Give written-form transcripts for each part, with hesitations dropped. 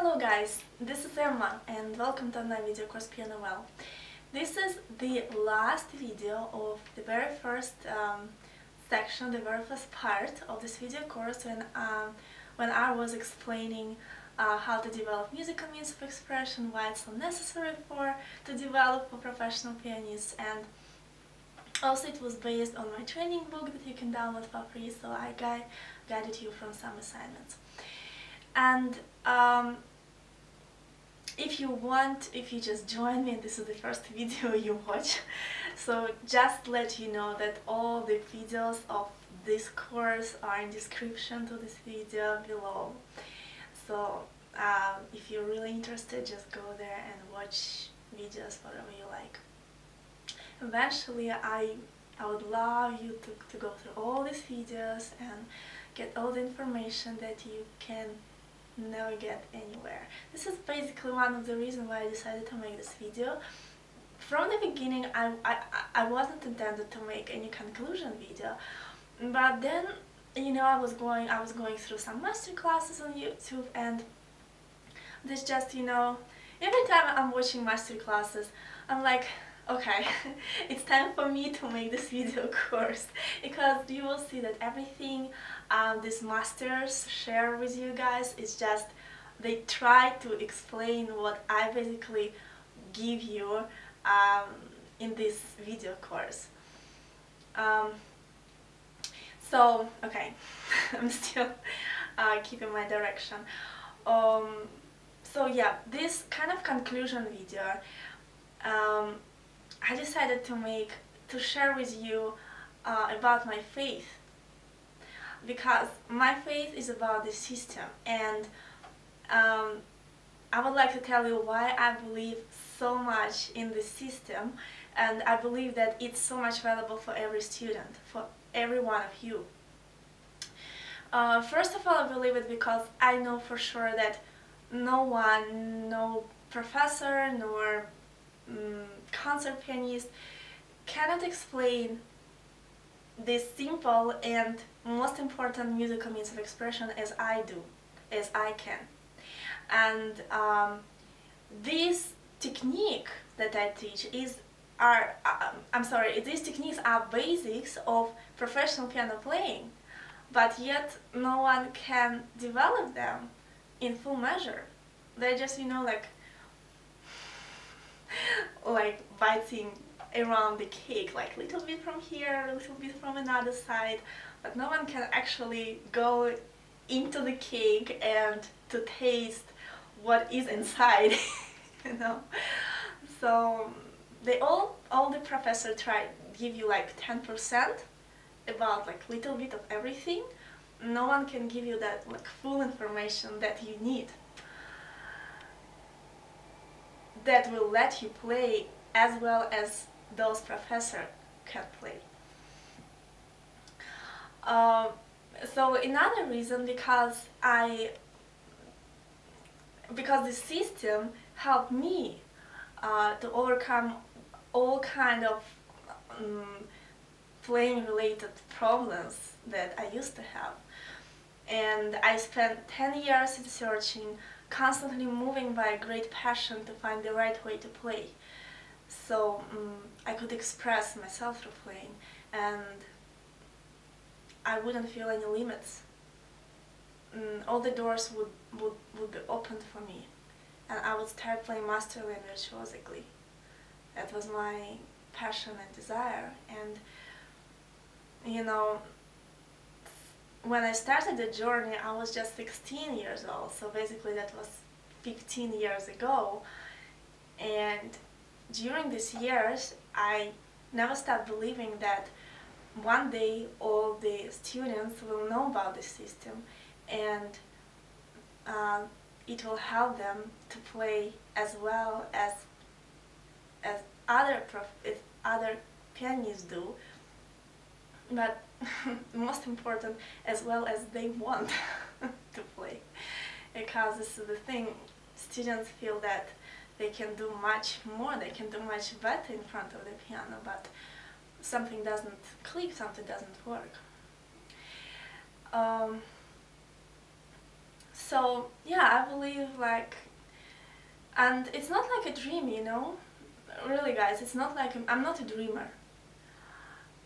Hello guys, this is Emma and welcome to my video course PianoWell. This is the last video of the very first section, the very first part of this video course when I was explaining how to develop musical means of expression, why it's so necessary to develop for professional pianists, and also it was based on my training book that you can download for free, so I guided you from some assignments. And if you just join me and this is the first video you watch, so just let you know that all the videos of this course are in description to this video below. So if you're really interested, just go there and watch videos whatever you like. Eventually I would love you to go through all these videos and get all the information that you can never get anywhere. This is basically one of the reasons why I decided to make this video. From the beginning I wasn't intended to make any conclusion video, but then I was going through some masterclasses on YouTube, and there's just every time I'm watching masterclasses I'm like, okay, it's time for me to make this video course, because you will see that everything these masters share with you guys is just they try to explain what I basically give you in this video course. So okay, I'm still keeping my direction. So yeah, this kind of conclusion video I decided to share with you about my faith, because my faith is about the system, and I would like to tell you why I believe so much in the system, and I believe that it's so much valuable for every student, for every one of you. First of all, I believe it because I know for sure that no professor nor concert pianist cannot explain this simple and most important musical means of expression as I do, as I can. And this technique that I teach these techniques are basics of professional piano playing, but yet no one can develop them in full measure. They're just like biting around the cake, like little bit from here, a little bit from another side, but no one can actually go into the cake and to taste what is inside. So all the professors try to give you like 10% about like little bit of everything. No one can give you that like full information that you need, that will let you play as well as those professors can play. So another reason, because the system helped me to overcome all kind of playing related problems that I used to have. And I spent 10 years in searching, constantly moving by a great passion to find the right way to play, so I could express myself through playing, and I wouldn't feel any limits. All the doors would be opened for me, and I would start playing masterly and virtuosically. That was my passion and desire. And when I started the journey, I was just 16 years old, so basically that was 15 years ago. And during these years, I never stopped believing that one day all the students will know about the system, and it will help them to play as well as other pianists do, but most important, as well as they want to play. Because this is the thing, students feel that they can do much more, they can do much better in front of the piano, but something doesn't click, something doesn't work. So yeah, I believe like, and it's not like a dream, you know. Really, guys, it's not like I'm not a dreamer.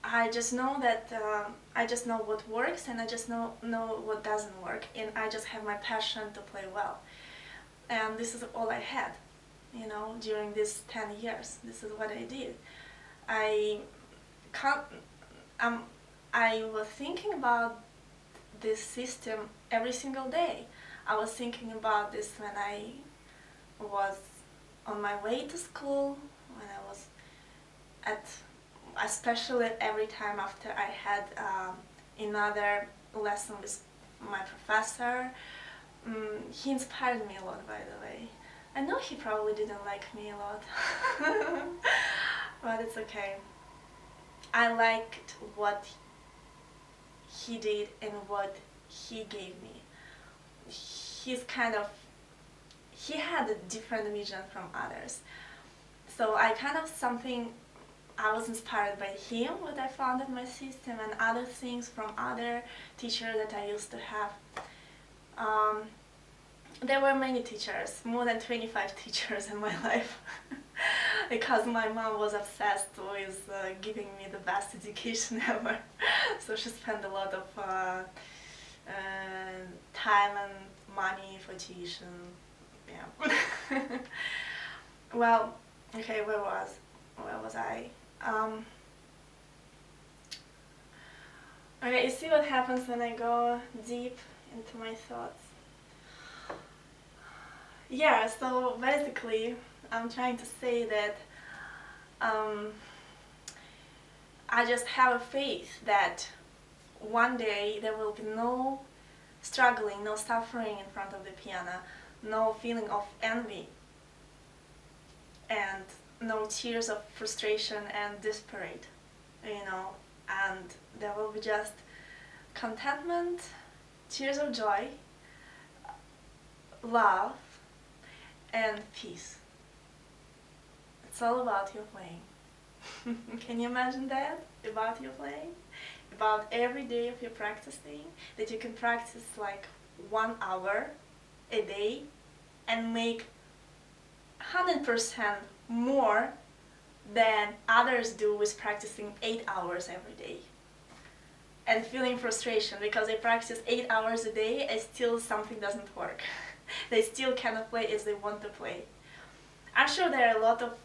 I just know that I just know what works, and I just know what doesn't work, and I just have my passion to play well. And this is all I had, you know, during these 10 years. This is what I did. I can't. I was thinking about this system every single day. I was thinking about this when I was on my way to school, when I was at, especially every time after I had another lesson with my professor. He inspired me a lot, by the way. I know he probably didn't like me a lot, but it's okay. I liked what he did and what he gave me. He's kind of, he had a different vision from others. So I kind of I was inspired by him, what I found in my system, and other things from other teachers that I used to have. There were many teachers, more than 25 teachers in my life, because my mom was obsessed with giving me the best education ever. So she spent a lot of time and money for tuition. Yeah. Well, okay, where was I? Okay, you see what happens when I go deep into my thoughts. Yeah, so basically I'm trying to say that I just have a faith that one day there will be no struggling, no suffering in front of the piano, no feeling of envy, and no tears of frustration and desperate, you know, and there will be just contentment, tears of joy, love, and peace. It's all about your playing. Can you imagine that? About your playing? About every day of your practicing, that you can practice like 1 hour a day and make 100% more than others do with practicing 8 hours every day. And feeling frustration because they practice 8 hours a day and still something doesn't work. They still cannot play as they want to play. I'm sure there are a lot of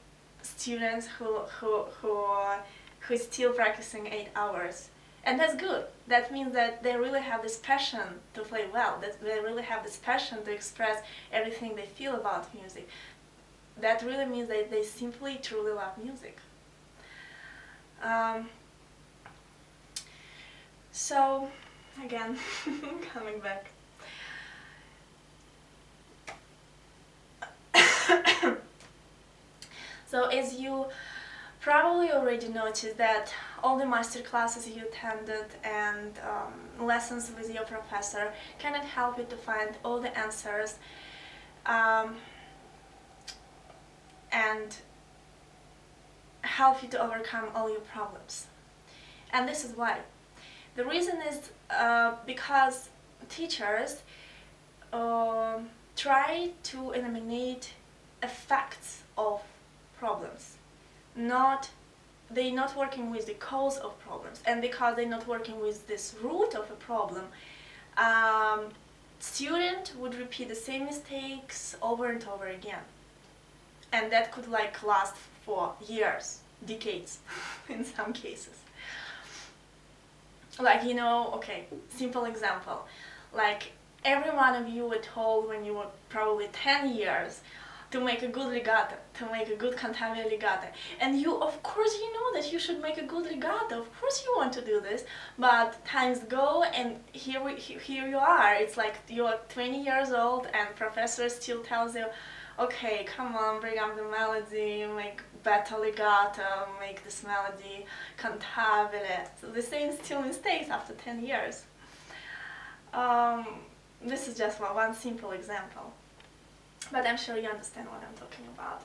students who are still practicing 8 hours. And that's good. That means that they really have this passion to play well, that they really have this passion to express everything they feel about music. That really means that they simply truly love music. So, again, coming back. So as you probably already noticed that all the master classes you attended and lessons with your professor cannot help you to find all the answers and help you to overcome all your problems. And this is why. The reason is because teachers try to eliminate effects of problems. They're not working with the cause of problems, and because they're not working with this root of a problem, student would repeat the same mistakes over and over again, and that could like last for years, decades, in some cases. Like, you know, okay, simple example, like every one of you were told when you were probably 10 years to make a good legato, to make a good cantabile legato. And you, of course, you know that you should make a good legato. Of course you want to do this, but times go and here you are. It's like you're 20 years old and professor still tells you, okay, come on, bring up the melody, make better legato, make this melody cantabile. So the same still mistakes after 10 years. This is just one simple example. But I'm sure you understand what I'm talking about.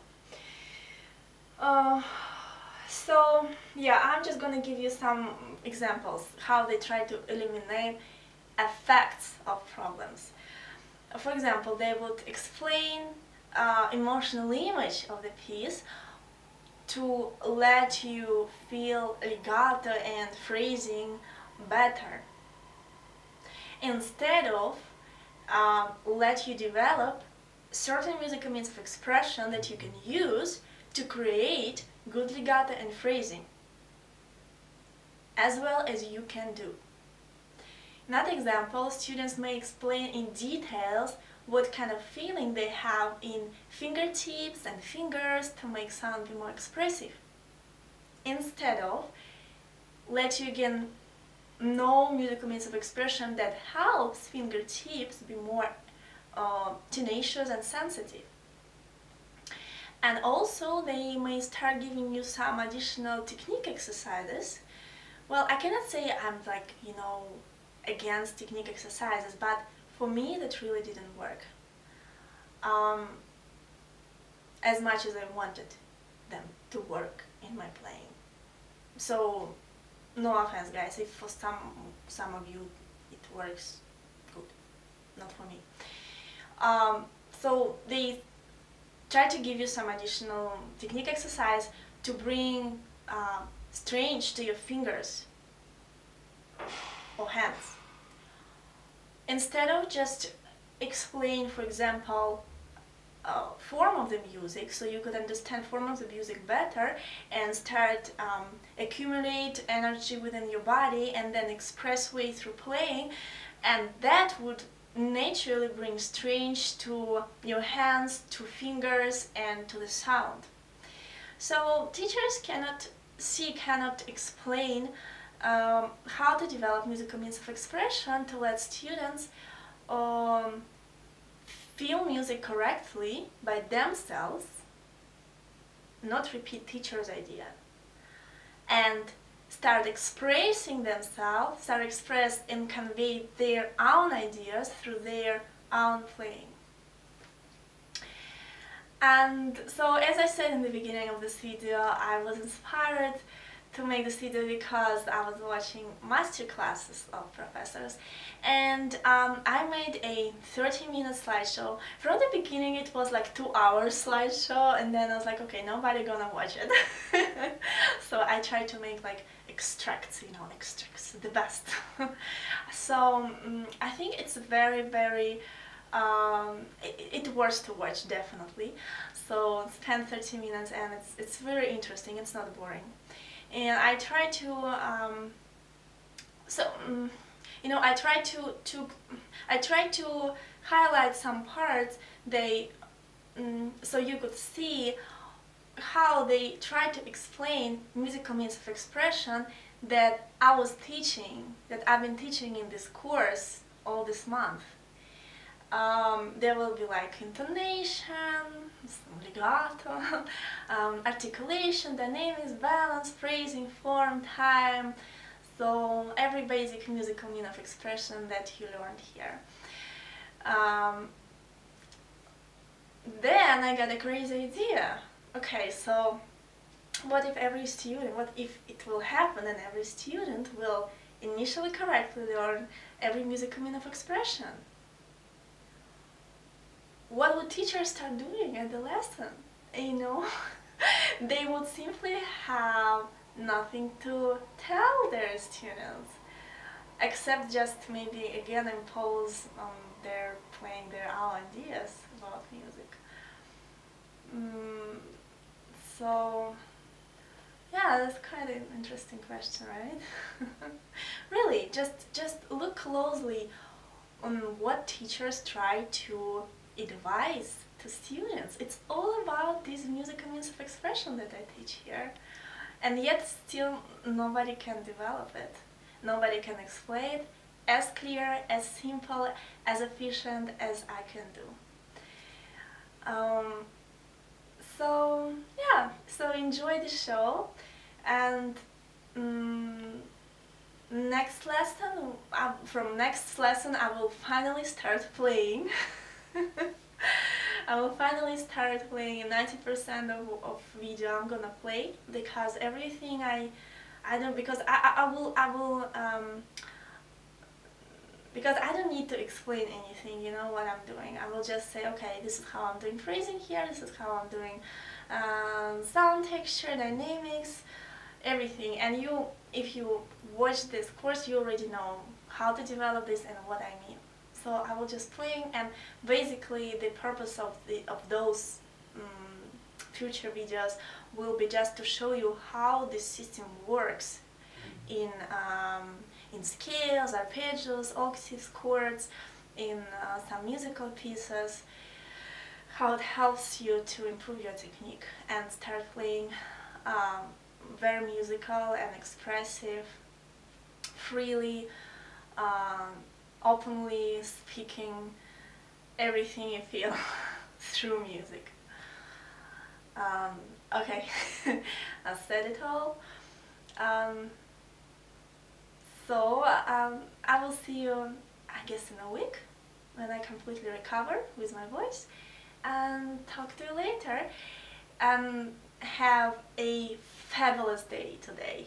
So yeah, I'm just gonna give you some examples how they try to eliminate effects of problems. For example, they would explain emotional image of the piece to let you feel legato and phrasing better, instead of let you develop certain musical means of expression that you can use to create good legato and phrasing, as well as you can do. Another example, students may explain in details what kind of feeling they have in fingertips and fingers to make sound be more expressive, instead of let you again know musical means of expression that helps fingertips be more tenacious and sensitive. And also they may start giving you some additional technique exercises. Well, I cannot say I'm like, against technique exercises, but for me that really didn't work as much as I wanted them to work in my playing. So no offense, guys, if for some of you it works good, not for me. So they try to give you some additional technique exercise to bring strength to your fingers or hands, instead of just explain, for example, form of the music, so you could understand form of the music better and start accumulate energy within your body and then express way through playing, and that would naturally bring strength to your hands, to fingers, and to the sound. So teachers cannot explain how to develop musical means of expression to let students feel music correctly by themselves, not repeat teacher's idea, and start expressing themselves, start express and convey their own ideas through their own playing. And so, as I said in the beginning of this video, I was inspired to make this video because I was watching masterclasses of professors, and I made a 30-minute slideshow. From the beginning it was like 2 hours slideshow, and then I was like, okay, nobody gonna watch it. So I tried to make like extracts, the best. So I think it's very, very it worth to watch, definitely. So spend 30 minutes and it's very interesting, it's not boring. And I try to I try to highlight some parts so you could see how they try to explain musical means of expression that I've been teaching in this course all this month. There will be like intonation, some legato, articulation, dynamics, balance, phrasing, form, time, so every basic musical mean of expression that you learned here. Then I got a crazy idea. Okay, so what if it will happen and every student will initially correctly learn every musical mean of expression? What would teachers start doing at the lesson? They would simply have nothing to tell their students, except just maybe again impose their playing their own ideas about music. So yeah, that's quite an interesting question, right? Really, just look closely on what teachers try to advise to students. It's all about these musical means of expression that I teach here, and yet still nobody can develop it. Nobody can explain it as clear, as simple, as efficient as I can do. So enjoy the show, and from next lesson I will finally start playing. I will finally start playing 90% of video I'm gonna play, because everything I don't, because I will because I don't need to explain anything, you know, what I'm doing. I will just say, okay, this is how I'm doing phrasing here, this is how I'm doing sound texture, dynamics, everything. And you, if you watch this course, you already know how to develop this and what I mean. So I will just playing, and basically the purpose of those future videos will be just to show you how this system works in scales, arpeggios, octaves, chords, in some musical pieces, how it helps you to improve your technique and start playing very musical and expressive, freely, openly speaking everything you feel through music. Okay, I said it all. So I will see you, I guess, in a week when I completely recover with my voice, and talk to you later, and have a fabulous day today.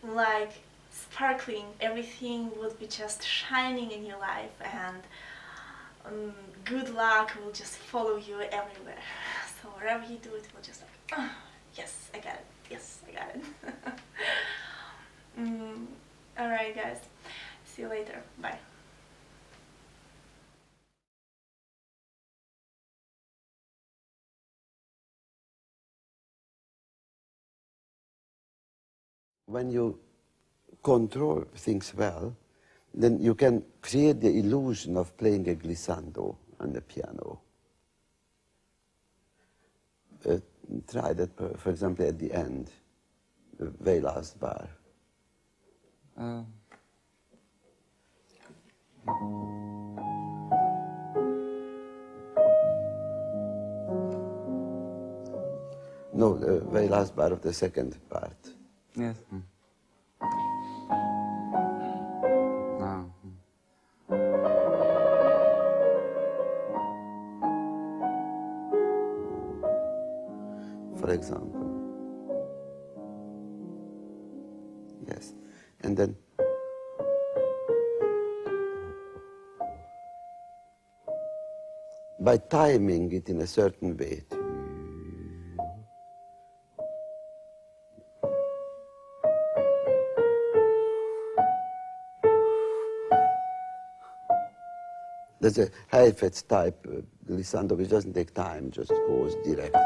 Like sparkling, everything would be just shining in your life, and good luck will just follow you everywhere. So wherever you do it, will just like, oh, yes, I got it. Yes, I got it. Alright guys, see you later. Bye. When you control things well, then you can create the illusion of playing a glissando on the piano. Try that, for example, at the end, the very last bar. No, the very last bar of the second part. Yes. For example. Yes. And then by timing it in a certain way. There's a Heifetz type glissando which doesn't take time, just goes directly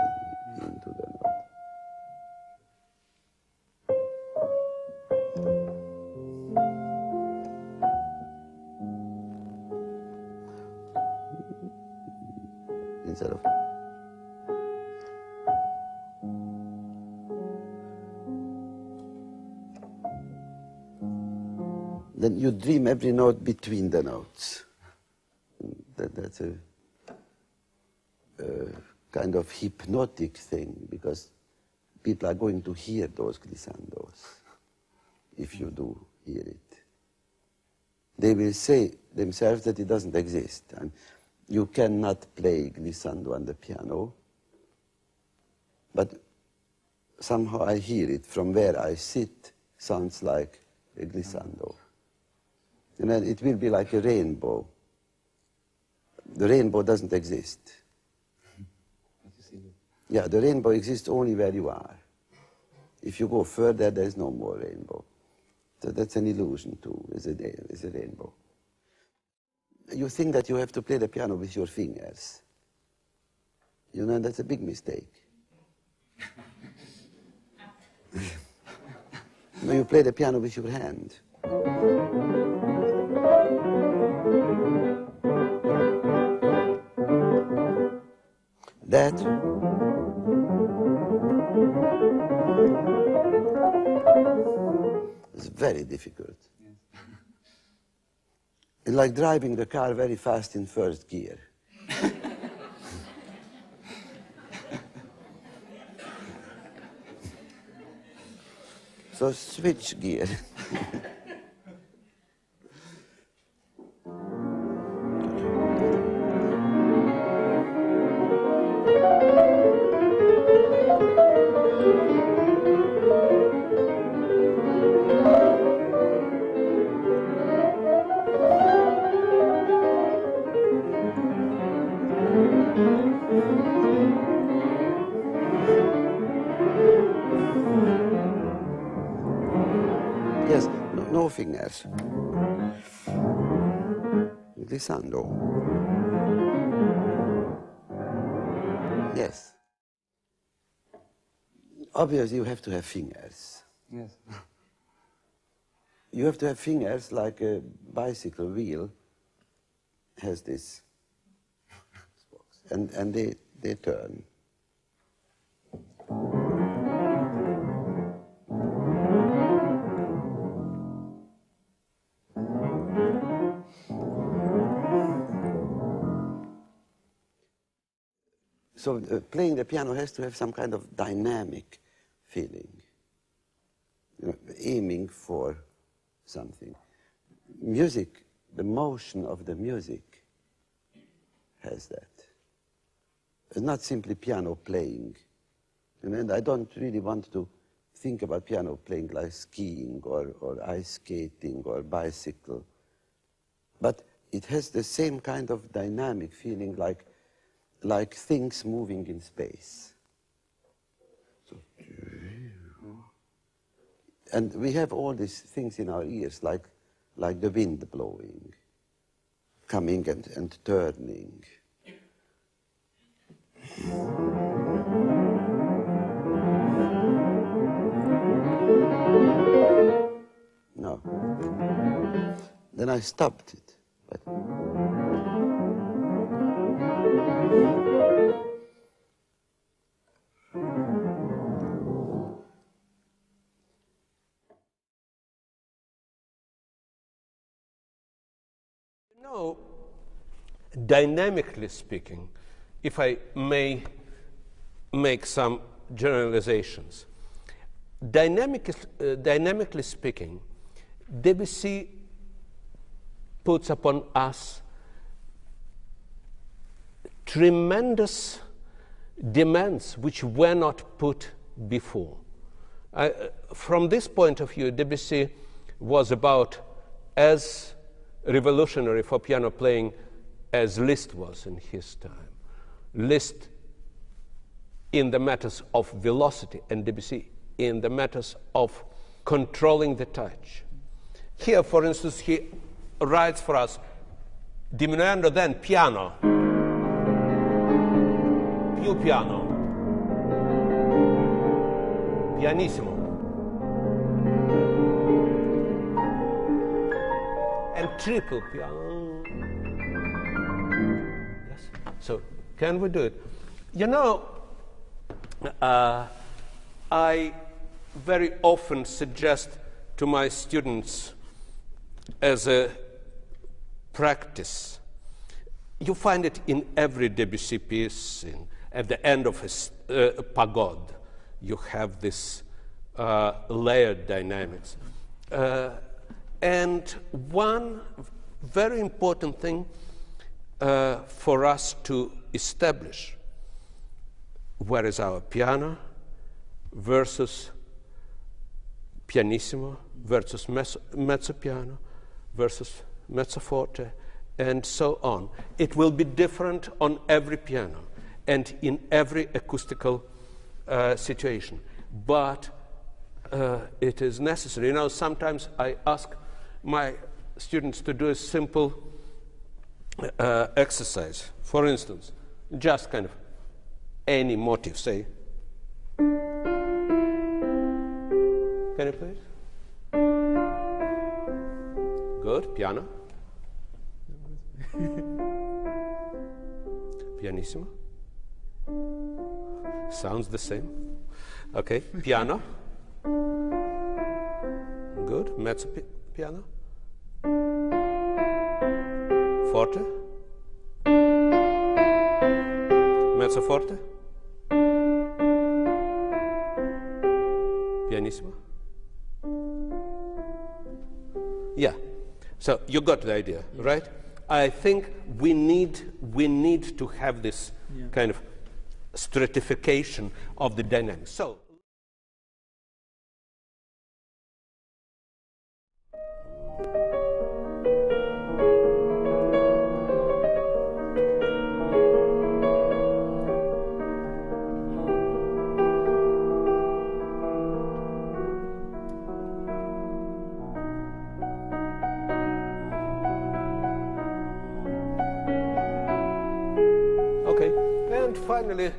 into the note. Instead of then you dream every note between the notes. That's a kind of hypnotic thing, because people are going to hear those glissandos if you do hear it. They will say themselves that it doesn't exist, and you cannot play glissando on the piano, but somehow I hear it from where I sit, sounds like a glissando. And then it will be like a rainbow. The rainbow doesn't exist. Yeah, the rainbow exists only where you are. If you go further, there's no more rainbow. So that's an illusion too, is a rainbow. You think that you have to play the piano with your fingers. You know, that's a big mistake. No, you play the piano with your hand. That is very difficult. It's like driving the car very fast in first gear. So switch gear. Yes, no fingers. Glissando. Yes. Obviously, you have to have fingers. Yes. You have to have fingers like a bicycle wheel has this. And they turn. So playing the piano has to have some kind of dynamic feeling, you know, aiming for something. Music, the motion of the music has that. It's not simply piano playing. And I don't really want to think about piano playing like skiing or ice skating or bicycle. But it has the same kind of dynamic feeling like things moving in space. So, and we have all these things in our ears, like the wind blowing, coming and turning. No. Then I stopped it. But no, dynamically speaking, if I may make some generalizations, dynamically speaking, Debussy puts upon us tremendous demands which were not put before. From this point of view, Debussy was about as revolutionary for piano playing as Liszt was in his time. Liszt in the matters of velocity and Debussy in the matters of controlling the touch. Here, for instance, he writes for us diminuendo then piano, più piano, pianissimo, and triple piano. Yes. So can we do it? You know, I very often suggest to my students as a practice. You find it in every Debussy piece. At the end of a pagode, you have this layered dynamics. And one very important thing for us to establish, where is our piano versus pianissimo versus mezzo piano versus mezzo forte, and so on. It will be different on every piano and in every acoustical situation. But it is necessary. You know, sometimes I ask my students to do a simple exercise. For instance, just kind of any motive, say. Can you please? Good, piano. Pianissimo. Sounds the same. Okay, piano. Good, mezzo piano. Forte. Mezzo forte. Pianissimo. Yeah. So you got the idea, right? I think we need to have this kind of stratification of the dynamics. So finally,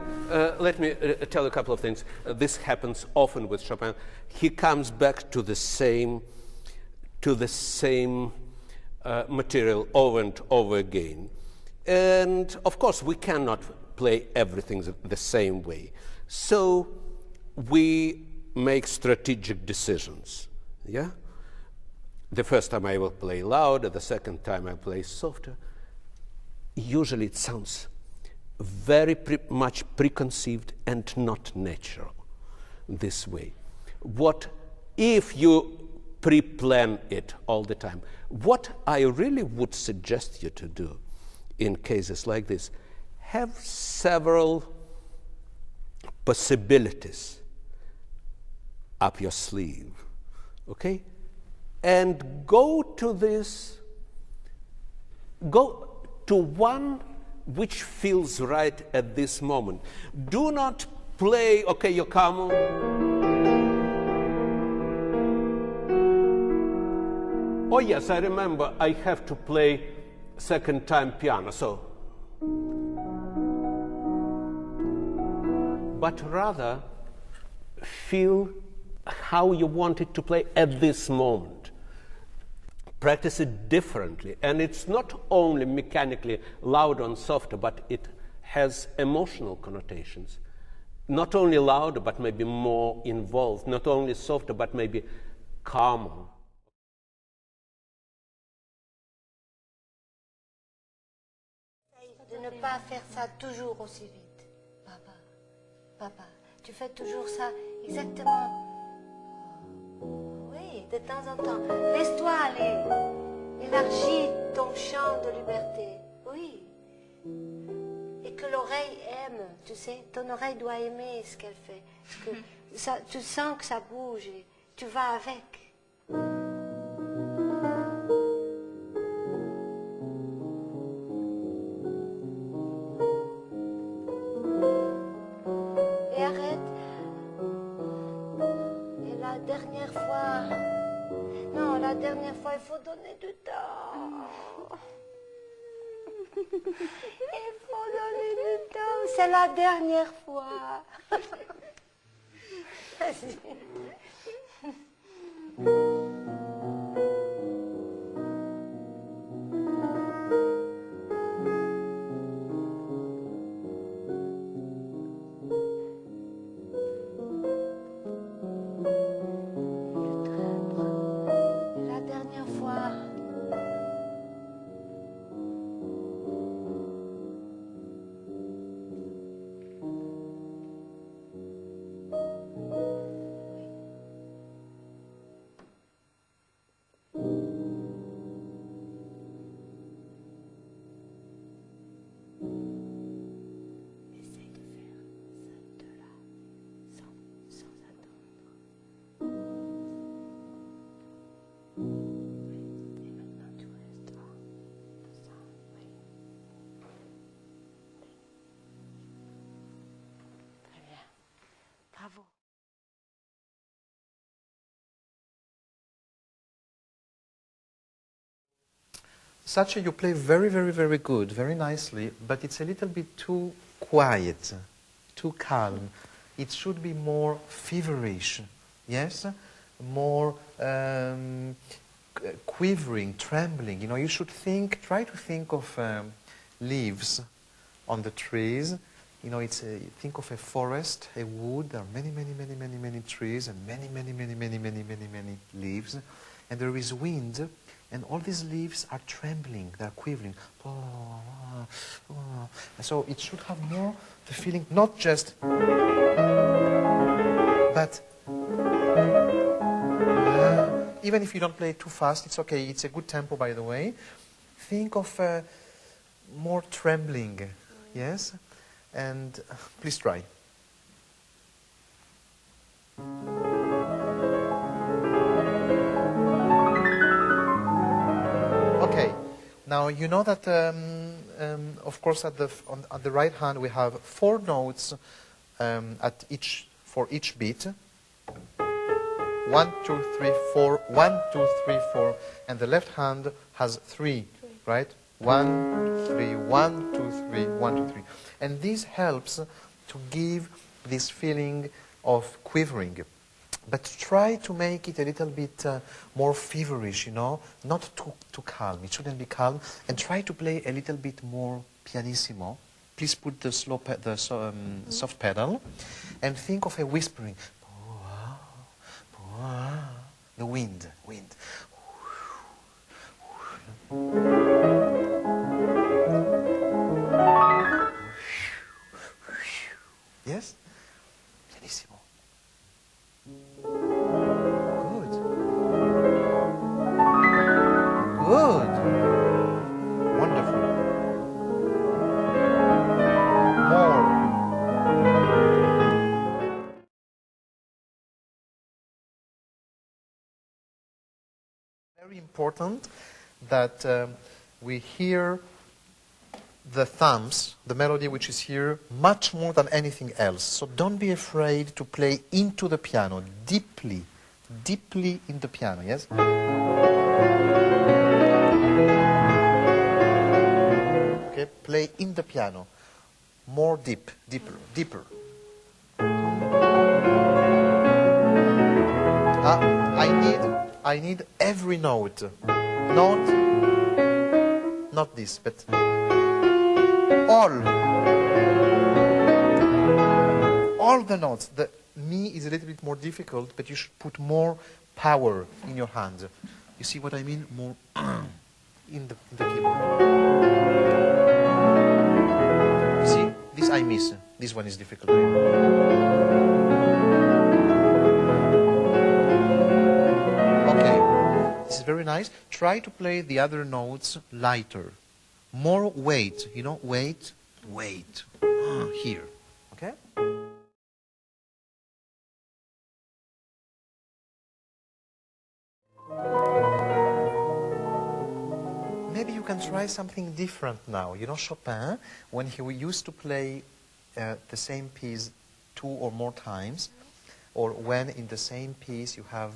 let me tell you a couple of things. This happens often with Chopin. He comes back to the same material over and over again. And of course, we cannot play everything the same way. So we make strategic decisions. Yeah? The first time I will play louder, the second time I play softer. Usually it sounds very much preconceived and not natural this way. What if you pre-plan it all the time? What I really would suggest you to do in cases like this, have several possibilities up your sleeve, okay? And go to one which feels right at this moment. Do not play, okay, you come. Oh yes, I remember I have to play second time piano, so. But rather feel how you want it to play at this moment. Practice it differently. And it's not only mechanically louder and softer, but it has emotional connotations. Not only louder, but maybe more involved. Not only softer, but maybe calmer. De ne pas faire ça toujours aussi vite. Papa, papa, tu fais toujours ça exactement. Oui, de temps en temps. Laisse-toi aller. Élargis ton champ de liberté. Oui. Et que l'oreille aime, tu sais. Ton oreille doit aimer ce qu'elle fait. Parce que ça, tu sens que ça bouge et tu vas avec. Et arrête. Et la dernière fois... Non, la dernière fois, il faut donner du temps. Il faut donner du temps. C'est la dernière fois. Vas-y. La dernière fois. Essaye de faire ça de là, sans attendre. Oui. Et maintenant tu restes là. Ça, oui. Très bien. Bravo. Sacha, you play very, very, very good, very nicely, but it's a little bit too quiet, too calm. It should be more feverish, yes? More quivering, trembling. You know, you should try to think of leaves on the trees. You know, think of a forest, a wood. There are many, many, many, many, many trees and many, many, many, many, many, many, many leaves. And there is wind. And all these leaves are trembling, they're quivering. So it should have more the feeling, not just, but even if you don't play too fast, it's okay. It's a good tempo, by the way. Think of more trembling, yes? And please try. Okay, now you know that, of course, at the right hand we have 4 notes for each beat. 1, 2, 3, 4, 1, 2, 3, 4, and the left hand has 3, right? 1, 3, 1, 2, 3, 1, 2, 3. And this helps to give this feeling of quivering. But try to make it a little bit more feverish, you know, not too calm. It shouldn't be calm. And try to play a little bit more pianissimo. Please put the soft pedal and think of a whispering. The wind. Yes? Pianissimo. Good. Wonderful. More. Very important that we hear the thumbs, the melody which is here, much more than anything else. So don't be afraid to play into the piano, deeply in the piano, yes? Okay, play in the piano. More deeper. I need every note. Not this, but all the notes. The mi is a little bit more difficult, but you should put more power in your hand. You see what I mean? More in the keyboard. You see, this I miss. This one is difficult. Okay, this is very nice. Try to play the other notes lighter. More weight, you know, weight. Here, okay? Maybe you can try something different now. You know Chopin, when he used to play the same piece 2 or more times, or when in the same piece you have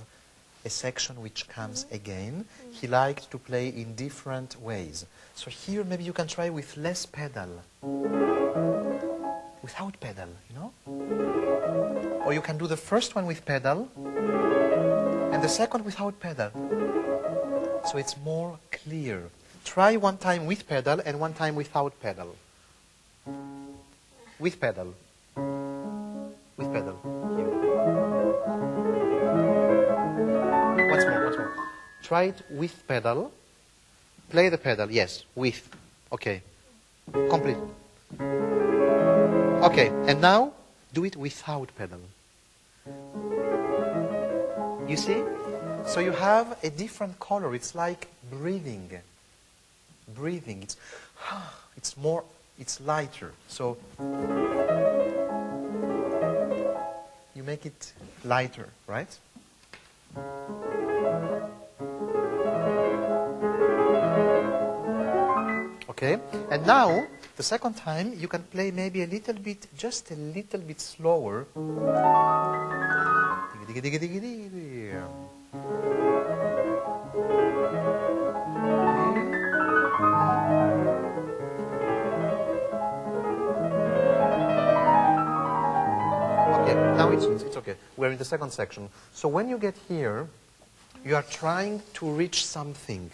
a section which comes again, he liked to play in different ways. So here maybe you can try with less pedal. Without pedal, you know? Or you can do the first one with pedal and the second without pedal. So it's more clear. Try one time with pedal and one time without pedal. With pedal. With pedal. Here. Once more. Try it with pedal. Play the pedal, yes, with. Okay. Complete. Okay, and now do it without pedal. You see? So you have a different color. It's like breathing. It's more, it's lighter. So you make it lighter, right? Okay, and now the second time you can play maybe a little bit, just a little bit slower. Okay, now it's okay. We're in the second section. So when you get here, you are trying to reach something.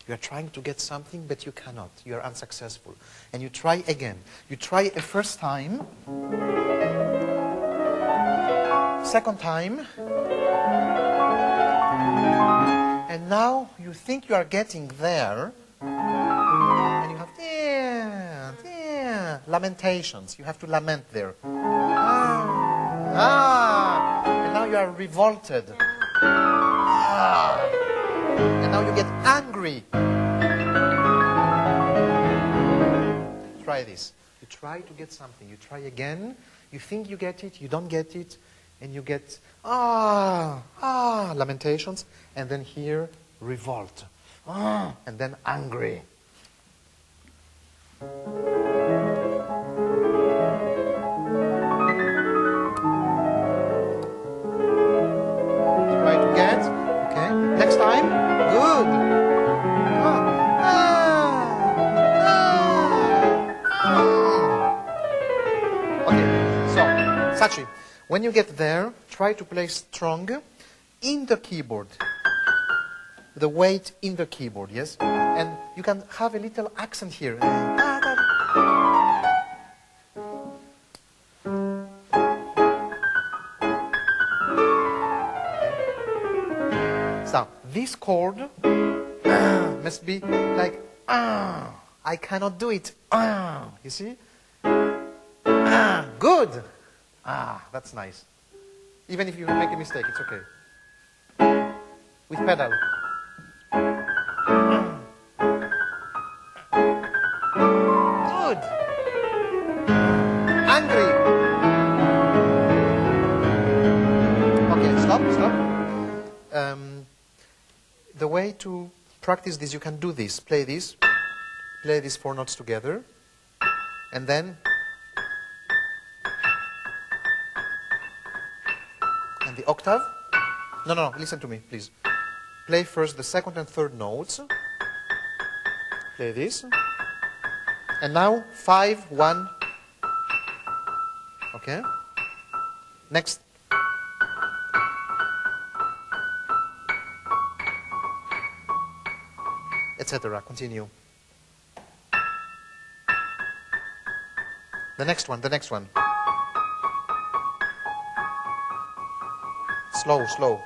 You are trying to get something, but you cannot. You are unsuccessful. And you try again. You try a first time. Second time. And now you think you are getting there. And you have lamentations. You have to lament there. And now you are revolted. And now you get angry. Try this. You try to get something. You try again. You think you get it. You don't get it. And you get, lamentations. And then here, revolt. And then angry. Try to get. Okay. Next time. Good. you get there, try to play strong in the keyboard. The weight in the keyboard, yes? And you can have a little accent here. So, this chord must be like, I cannot do it. You see? Good. That's nice. Even if you make a mistake, it's okay. With pedal. Good. Angry. Okay, stop. The way to practice this, you can do this. Play these 4 notes together, and then the octave. No, listen to me, please. Play first the second and third notes. Play this. And now 5, 1. Okay? Next. Etc. Continue. The next one. Slow.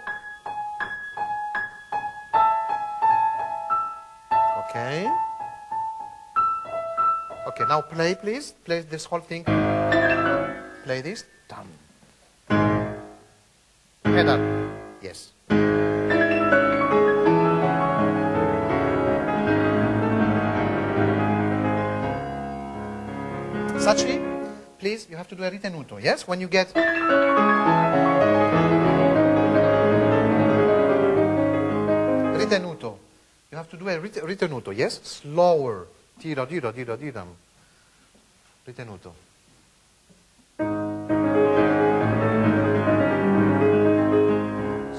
Okay. Okay, now play, please. Play this whole thing. Play this. Dum. Pedal. Yes. Sachi, please, you have to do a ritenuto, yes? When you get... Ritenuto. You have to do a ritenuto, yes? Slower. Tira. Ritenuto.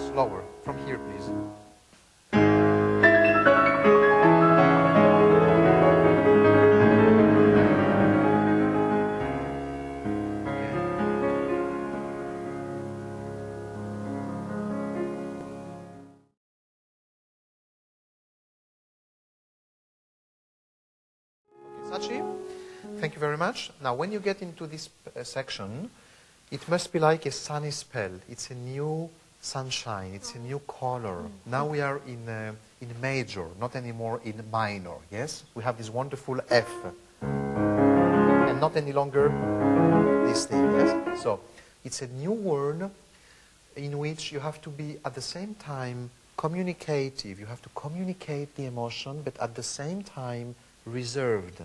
Slower. From here, please. Sachi, thank you very much. Now, when you get into this section, it must be like a sunny spell. It's a new sunshine. It's a new color. Now we are in major, not anymore in minor. Yes, we have this wonderful F, and not any longer this thing. Yes, so it's a new word in which you have to be at the same time communicative. You have to communicate the emotion, but at the same time reserved,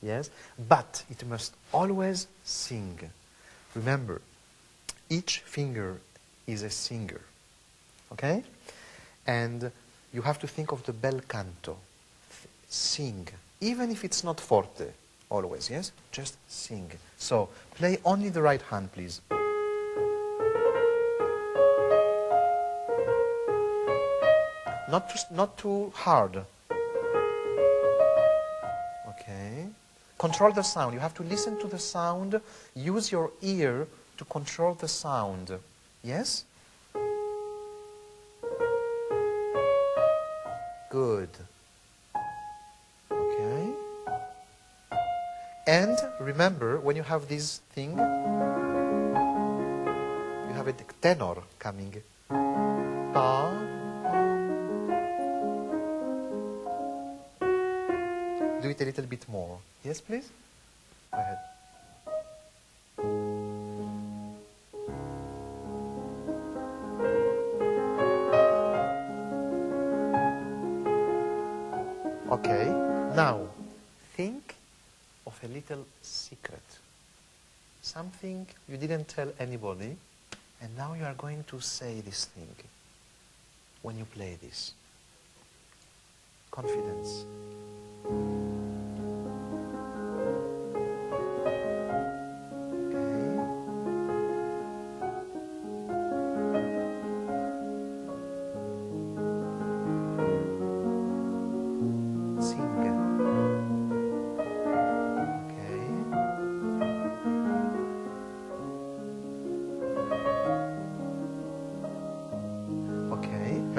yes? But it must always sing. Remember, each finger is a singer, okay? And you have to think of the bel canto. Sing, even if it's not forte, always, yes? Just sing. So, play only the right hand, please. Not too hard. Okay. Control the sound. You have to listen to the sound. Use your ear to control the sound. Yes? Good. Okay. And remember, when you have this thing, you have a tenor coming. Pa. Do it a little bit more. Yes, please? Go ahead. Okay. Now, think of a little secret. Something you didn't tell anybody, and now you are going to say this thing when you play this. Confidence.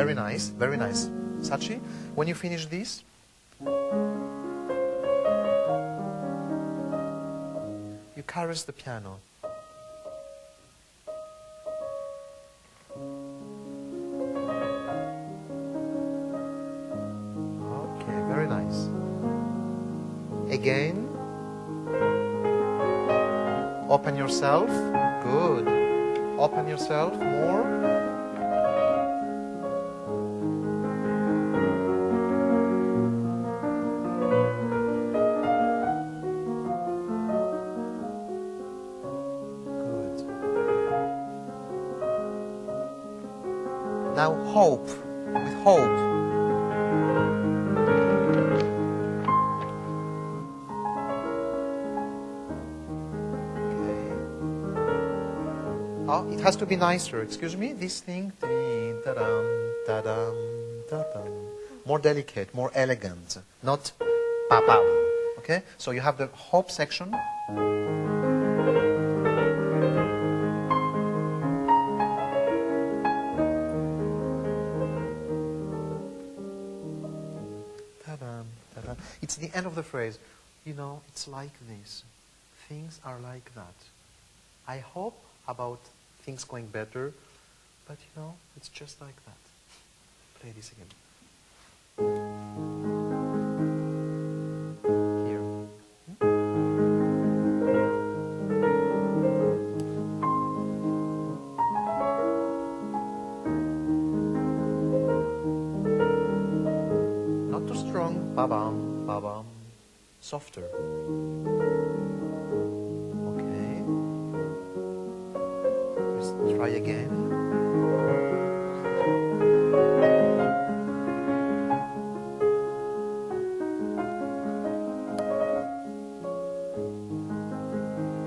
Very nice, very nice. Sachi, when you finish this, you caress the piano. Okay, very nice. Again. Open yourself. Good. Open yourself more. Good. Now hope. With hope. Oh, it has to be nicer. Excuse me, this thing. More delicate, more elegant, not pa-pam. Okay? So you have the hope section. It's the end of the phrase. You know, it's like this. Things are like that. I hope about things going better, but you know, it's just like that. Play this again. Here. Not too strong. Ba-bam, ba-bam. Softer. Try again.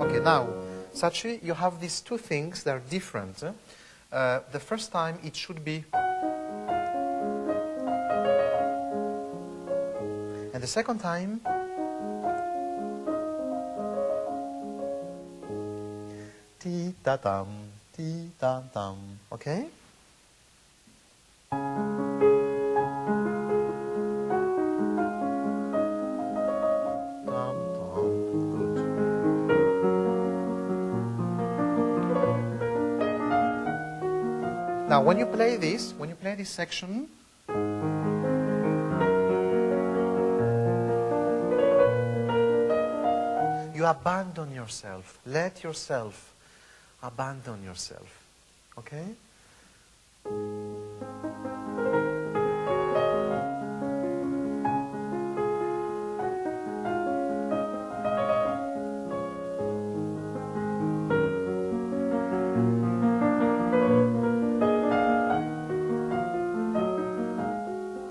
Okay, now, Sachi, you have these two things that are different. The first time it should be, and the second time, ti-ta-tam. Ti-da-dum. Okay? Dum-dum. Good. Now, when you play this section, you abandon yourself. Let yourself abandon yourself. Okay?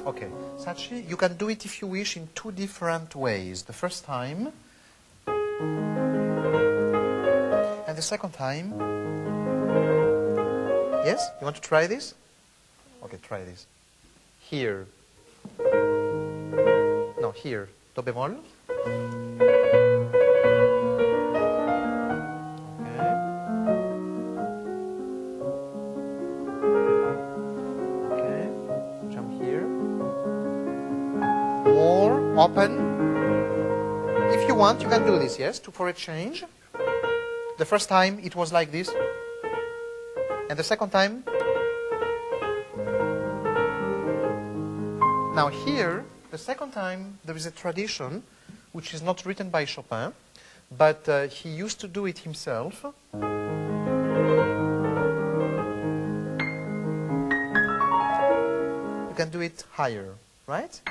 Okay, Sachi, you can do it if you wish in two different ways. The first time, and the second time. Yes? You want to try this? Okay, try this. Here. No, here. Do bemol. Okay. Okay. Jump here. More. Open. If you want, you can do this, yes? For a change. The first time it was like this. And the second time. Now here, the second time, there is a tradition which is not written by Chopin, but he used to do it himself. You can do it higher, right?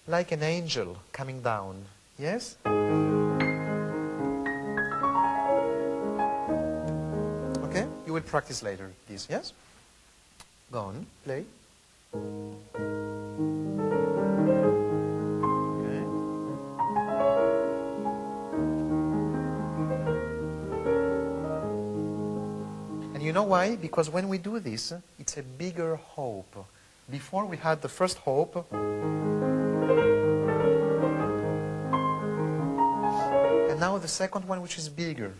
Like an angel coming down, yes? Okay, you will practice later this, yes? Go on, play. Okay. And you know why? Because when we do this, it's a bigger hope. Before we had the first hope, and now the second one, which is bigger.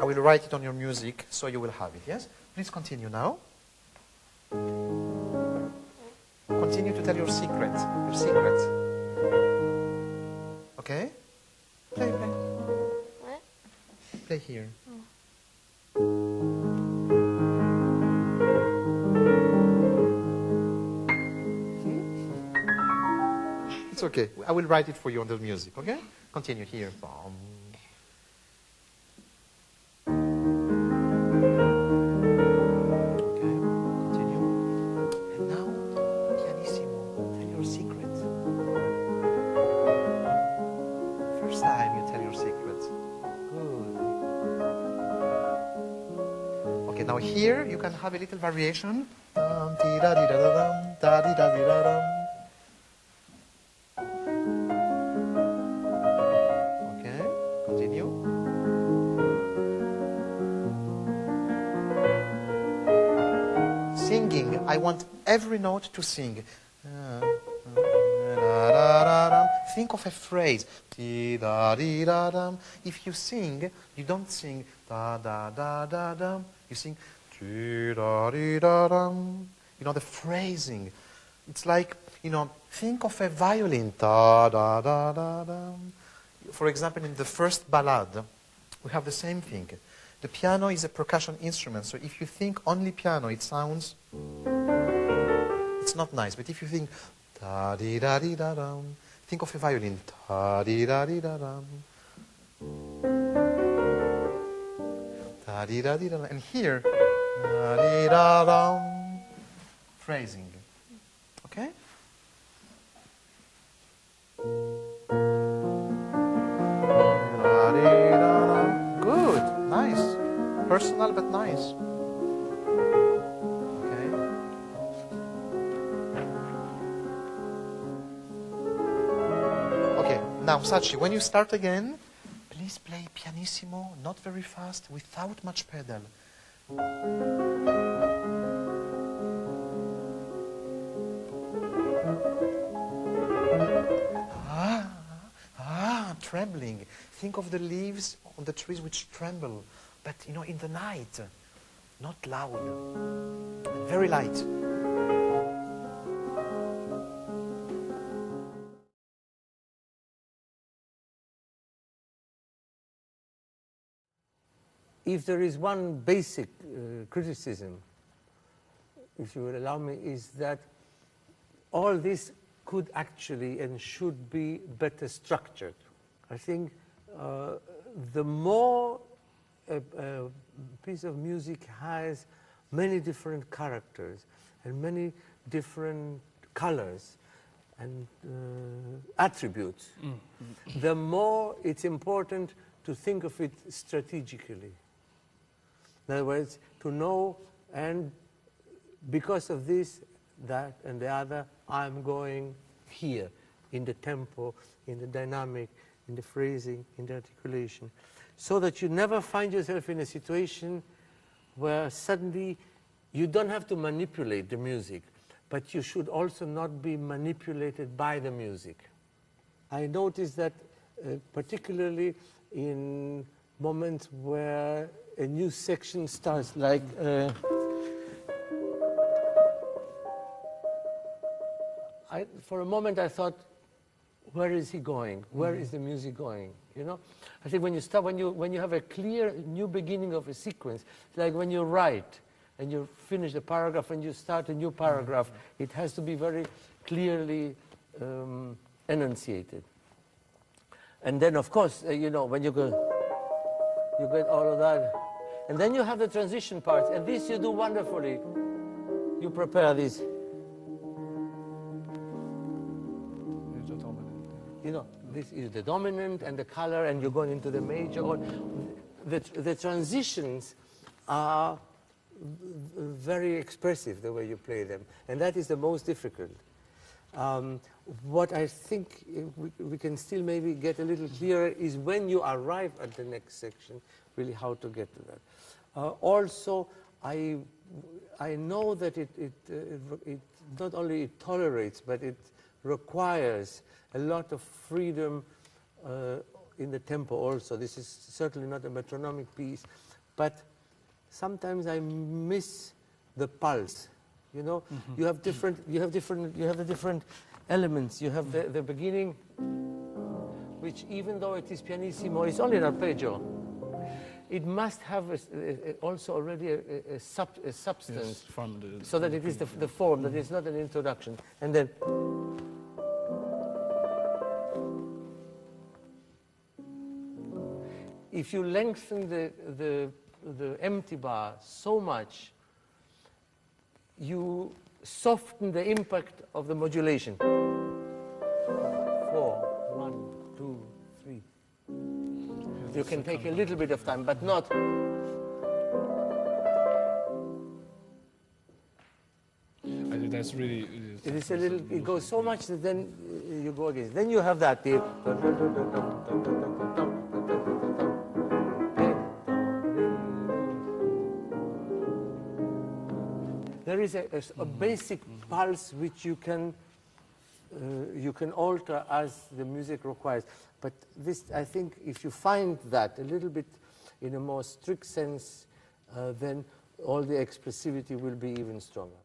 will write it on your music so you will have it, yes? Please continue now. Continue to tell your secret. Your secret. Okay? Play, play. What? Play here. It's okay. I will write it for you on the music, okay? Continue here. Okay, continue. And now, pianissimo, tell your secret. First time you tell your secret. Good. Okay, now here you can have a little variation. Dum-dee-da-dee-da-da-dum, da-dee-da-dee-da-dum. Okay, continue. Singing, I want every note to sing. Think of a phrase. If you sing, you don't sing da da da da dum. You sing da da da dum. You know the phrasing. It's like, you know, think of a violin. Da da da da dum. For example, in the first ballade, we have the same thing. The piano is a percussion instrument, so if you think only piano, it sounds, it's not nice. But if you think da di da di da dum, think of a violin. Da di da di da dum. Da di da di da dum. And here, da di da dum. Phrasing. Okay? Da di da dum. Good. Nice. Personal but nice. Okay. Okay, now Sachi, when you start again, please play pianissimo, not very fast, without much pedal. Trembling. Think of the leaves on the trees which tremble, but you know, in the night, not loud, very light. If there is one basic criticism, if you will allow me, is that all this could actually and should be better structured. I think the more a piece of music has many different characters and many different colors and attributes, the more it's important to think of it strategically. In other words, to know, and because of this, that, and the other, I'm going here in the tempo, in the dynamic, in the phrasing, in the articulation, so that you never find yourself in a situation where suddenly you don't have to manipulate the music, but you should also not be manipulated by the music. I noticed that particularly in moments where a new section starts, like for a moment I thought, where is he going? Where is the music going? You know, I think when you start, when you have a clear new beginning of a sequence, it's like when you write and you finish the paragraph and you start a new paragraph, it has to be very clearly enunciated. And then, of course, you know, when you go, you get all of that, and then you have the transition parts, and this you do wonderfully. You prepare this. You know, this is the dominant and the color, and you're going into the major. Or the transitions are very expressive, the way you play them, and that is the most difficult. What I think we can still maybe get a little clearer is when you arrive at the next section, really how to get to that. Also, I know that it not only it tolerates, but it requires a lot of freedom in the tempo also. This is certainly not a metronomic piece, but sometimes I miss the pulse. You know, you have the different elements. You have the beginning, which even though it is pianissimo, it's only an arpeggio. It must have also already a substance, yes, so that it is the form, that it's not an introduction. And then if you lengthen the empty bar so much, you soften the impact of the modulation. 4, 1, 2, 3. You can take a little bit of time, but not. I think that's really. It is a little. It goes so much that then you go against. Then you have that. There is a basic pulse which you can alter as the music requires. But this, I think, if you find that a little bit in a more strict sense, then all the expressivity will be even stronger.